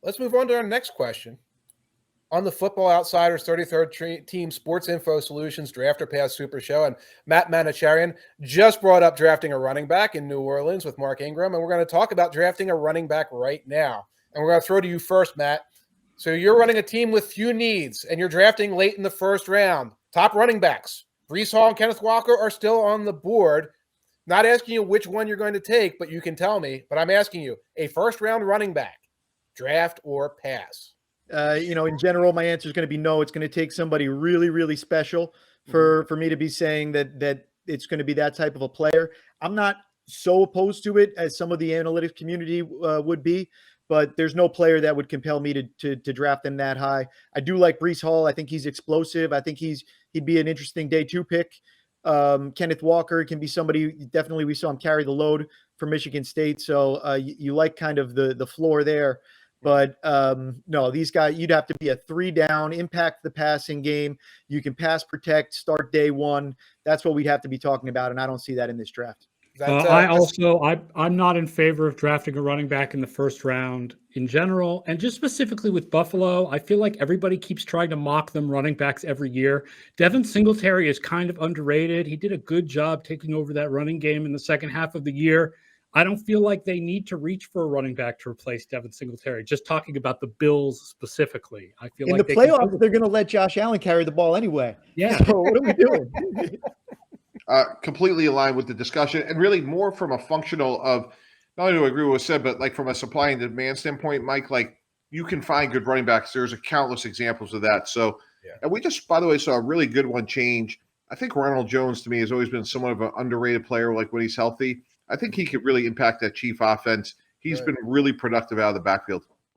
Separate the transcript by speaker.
Speaker 1: let's move on to our next question. On the Football Outsiders 33rd Team Sports Info Solutions Draft or Pass Super Show, and Matt Manocherian just brought up drafting a running back in New Orleans with Mark Ingram, and we're going to talk about drafting a running back right now. And we're going to throw to you first, Matt. So you're running a team with few needs, and you're drafting late in the first round. Top running backs, Breece Hall and Kenneth Walker, are still on the board. Not asking you which one you're going to take, but you can tell me. But I'm asking you, a first-round running back, draft or pass?
Speaker 2: In general, my answer is going to be no. It's going to take somebody really, really special for me to be saying that it's going to be that type of a player. I'm not so opposed to it as some of the analytics community would be, but there's no player that would compel me to draft him that high. I do like Breece Hall. I think he's explosive. I think he'd be an interesting day 2 pick. Kenneth Walker can be somebody, definitely we saw him carry the load for Michigan State. So you like kind of the floor there. But no, these guys, you'd have to be a 3-down, impact the passing game. You can pass protect, start day 1. That's what we'd have to be talking about, and I don't see that in this draft.
Speaker 3: I'm not in favor of drafting a running back in the first round in general, and just specifically with Buffalo. I feel like everybody keeps trying to mock them running backs every year. Devin Singletary is kind of underrated. He did a good job taking over that running game in the second half of the year. I don't feel like they need to reach for a running back to replace Devin Singletary. Just talking about the Bills specifically, I feel
Speaker 2: in
Speaker 3: like
Speaker 2: the playoffs they're going to let Josh Allen carry the ball anyway.
Speaker 3: Yeah.
Speaker 2: So what are we doing?
Speaker 4: Completely aligned with the discussion, and really more from a functional of not only do I agree with what was said, but like from a supply and demand standpoint, Mike, like you can find good running backs. There's countless examples of that. So, and we just, by the way, saw a really good one change. I think Ronald Jones to me has always been somewhat of an underrated player. Like when he's healthy, I think he could really impact that Chief offense. He's been really productive out of the backfield.